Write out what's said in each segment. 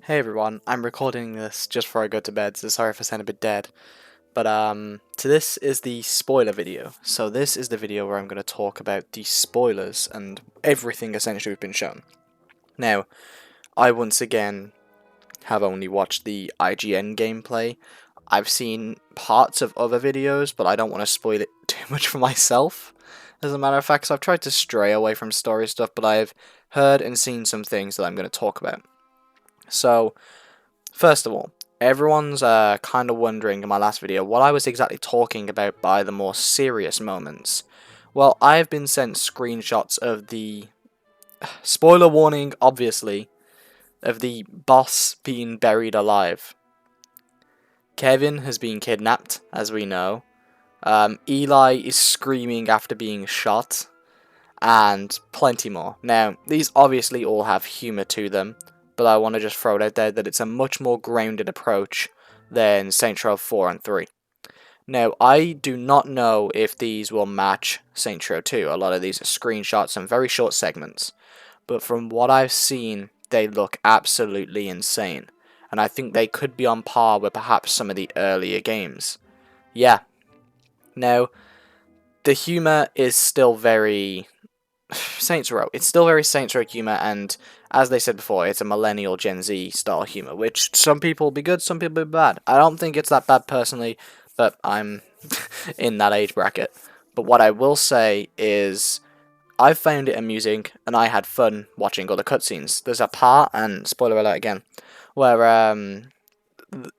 Hey everyone, I'm recording this just before I go to bed, so sorry if I sound a bit dead. But so this is the spoiler video. So this is the video where I'm going to talk about the spoilers and everything essentially we've been shown. Now, I once again have only watched the IGN gameplay. I've seen parts of other videos, but I don't want to spoil it too much for myself. As a matter of fact, so I've tried to stray away from story stuff, but I've heard and seen some things that I'm going to talk about. So, first of all, everyone's kind of wondering in my last video what I was exactly talking about by the more serious moments. Well, I've been sent screenshots of the, spoiler warning obviously, of the boss being buried alive. Kevin has been kidnapped, as we know. Eli is screaming after being shot, and plenty more. Now, these obviously all have humour to them, but I want to just throw it out there that it's a much more grounded approach than Saints Row 4 and 3. Now, I do not know if these will match Saints Row 2. A lot of these are screenshots and very short segments, but from what I've seen, they look absolutely insane, and I think they could be on par with perhaps some of the earlier games. Yeah. Now, the humour is still very Saints Row. It's still very Saints Row humor, and as they said before, it's a millennial Gen Z style humor, which some people will be good, some people will be bad. I don't think it's that bad personally, but I'm in that age bracket. But what I will say is, I found it amusing, and I had fun watching all the cutscenes. There's a part, and spoiler alert again, where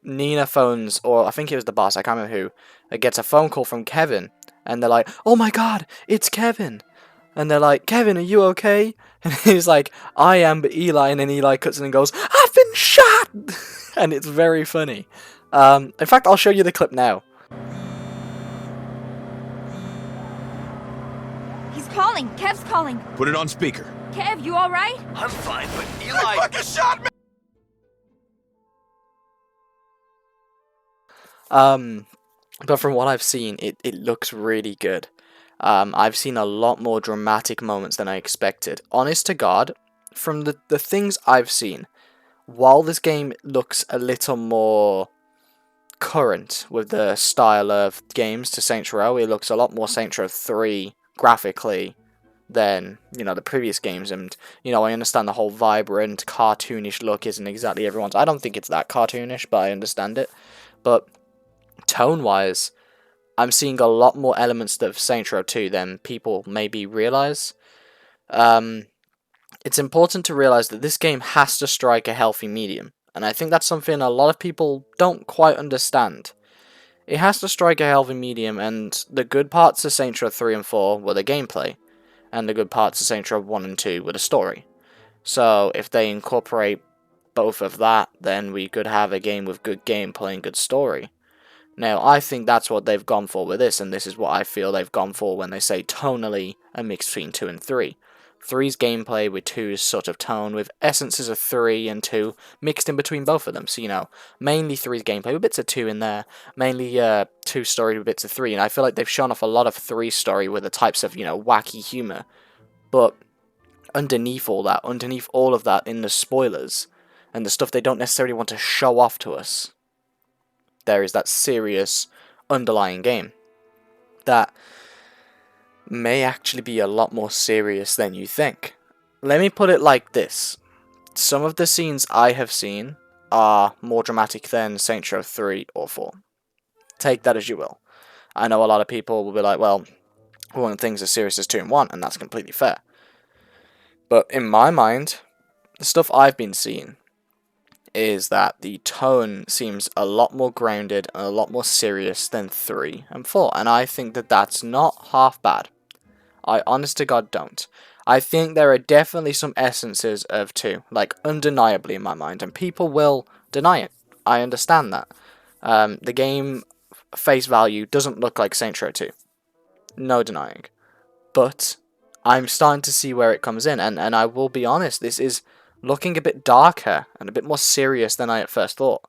Nina phones, or I think it was the boss, I can't remember who, gets a phone call from Kevin, and they're like, "Oh my God, it's Kevin!" And they're like, "Kevin, are you okay?" And he's like, "I am, but Eli." And then Eli cuts in and goes, "I've been shot!" And it's very funny. In fact, I'll show you the clip now. He's calling. Kev's calling. Put it on speaker. Kev, you alright? I'm fine, but Eli fucking shot me! But from what I've seen, it looks really good. I've seen a lot more dramatic moments than I expected. Honest to God, from the things I've seen, while this game looks a little more current with the style of games to Saints Row, it looks a lot more Saints Row 3 graphically than, the previous games. And, I understand the whole vibrant, cartoonish look isn't exactly everyone's. I don't think it's that cartoonish, but I understand it. But tone-wise, I'm seeing a lot more elements of Saints Row 2 than people maybe realize. It's important to realize that this game has to strike a healthy medium, and I think that's something a lot of people don't quite understand. It has to strike a healthy medium, and the good parts of Saints Row 3 and 4 were the gameplay, and the good parts of Saints Row 1 and 2 were the story. So if they incorporate both of that, then we could have a game with good gameplay and good story. Now, I think that's what they've gone for with this, and this is what I feel they've gone for when they say tonally a mix between 2 and 3. 3's gameplay with 2's sort of tone, with essences of 3 and 2 mixed in between both of them. So, mainly 3's gameplay with bits of 2 in there, mainly 2's story with bits of 3, and I feel like they've shown off a lot of 3's story with the types of, wacky humour. But underneath all of that in the spoilers, and the stuff they don't necessarily want to show off to us, there is that serious underlying game that may actually be a lot more serious than you think. Let me put it like this. Some of the scenes I have seen are more dramatic than Saints Row 3 or 4. Take that as you will. I know a lot of people will be like, well, one of the things as serious as 2 and 1, and that's completely fair. But in my mind, the stuff I've been seeing is that the tone seems a lot more grounded and a lot more serious than 3 and 4, and I think that that's not half bad. I honest to God don't. I think there are definitely some essences of 2, like undeniably in my mind, and people will deny it. I understand that. The game, face value, doesn't look like Saints Row 2. No denying. But I'm starting to see where it comes in, and I will be honest, this is looking a bit darker and a bit more serious than I at first thought.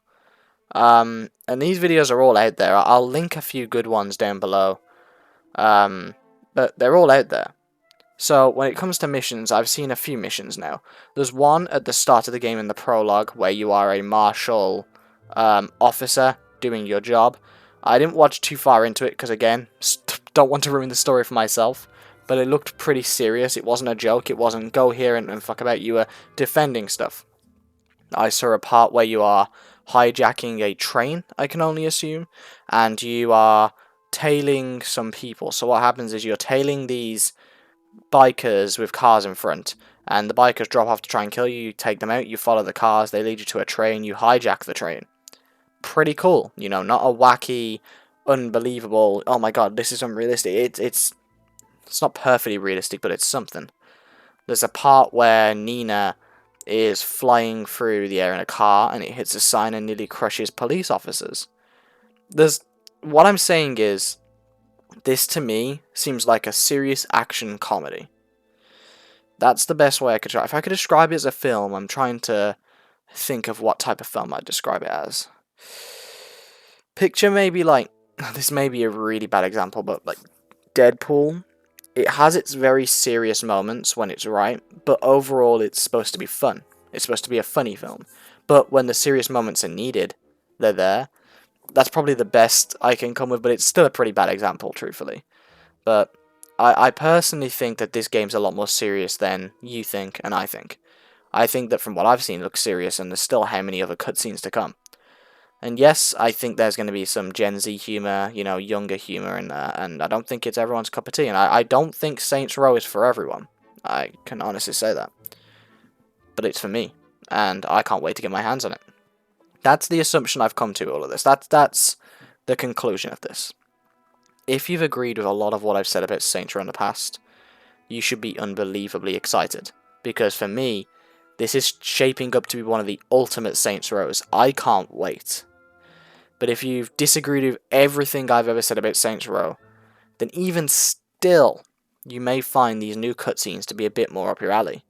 And these videos are all out there. I'll link a few good ones down below. But they're all out there. So when it comes to missions, I've seen a few missions now. There's one at the start of the game in the prologue where you are a martial officer doing your job. I didn't watch too far into it because, again, don't want to ruin the story for myself. But it looked pretty serious. It wasn't a joke. It wasn't go here and fuck about. You were defending stuff. I saw a part where you are hijacking a train, I can only assume, and you are tailing some people. So what happens is you're tailing these bikers with cars in front, and the bikers drop off to try and kill you. You take them out, you follow the cars, they lead you to a train, you hijack the train. Pretty cool, you know, not a wacky, unbelievable, oh my god, this is unrealistic. It's not perfectly realistic, but it's something. There's a part where Nina is flying through the air in a car and it hits a sign and nearly crushes police officers. What I'm saying is, this to me seems like a serious action comedy. That's the best way I could try. If I could describe it as a film, I'm trying to think of what type of film I'd describe it as. Picture maybe like, this may be a really bad example, but like Deadpool. It has its very serious moments when it's right, but overall it's supposed to be fun. It's supposed to be a funny film. But when the serious moments are needed, they're there. That's probably the best I can come with, but it's still a pretty bad example, truthfully. But I personally think that this game's a lot more serious than you think and I think. I think that from what I've seen, it looks serious, and there's still how many other cutscenes to come. And yes, I think there's going to be some Gen Z humor, you know, younger humor in there, and I don't think it's everyone's cup of tea, and I don't think Saints Row is for everyone. I can honestly say that. But it's for me, and I can't wait to get my hands on it. That's the assumption I've come to all of this. That's the conclusion of this. If you've agreed with a lot of what I've said about Saints Row in the past, you should be unbelievably excited. Because for me, this is shaping up to be one of the ultimate Saints Rows. I can't wait. But if you've disagreed with everything I've ever said about Saints Row, then even still, you may find these new cutscenes to be a bit more up your alley.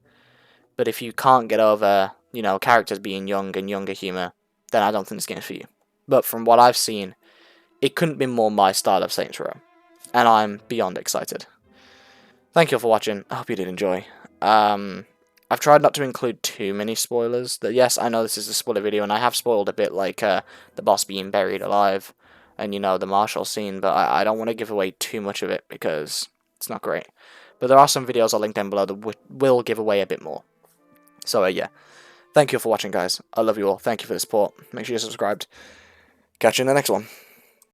But if you can't get over, you know, characters being young and younger humour, then I don't think this game's for you. But from what I've seen, it couldn't be more my style of Saints Row. And I'm beyond excited. Thank you all for watching. I hope you did enjoy. I've tried not to include too many spoilers. Yes, I know this is a spoiler video, and I have spoiled a bit, like the boss being buried alive, and, you know, the martial scene, but I don't want to give away too much of it, because it's not great. But there are some videos I'll link down below that will give away a bit more. So, yeah. Thank you all for watching, guys. I love you all. Thank you for the support. Make sure you're subscribed. Catch you in the next one.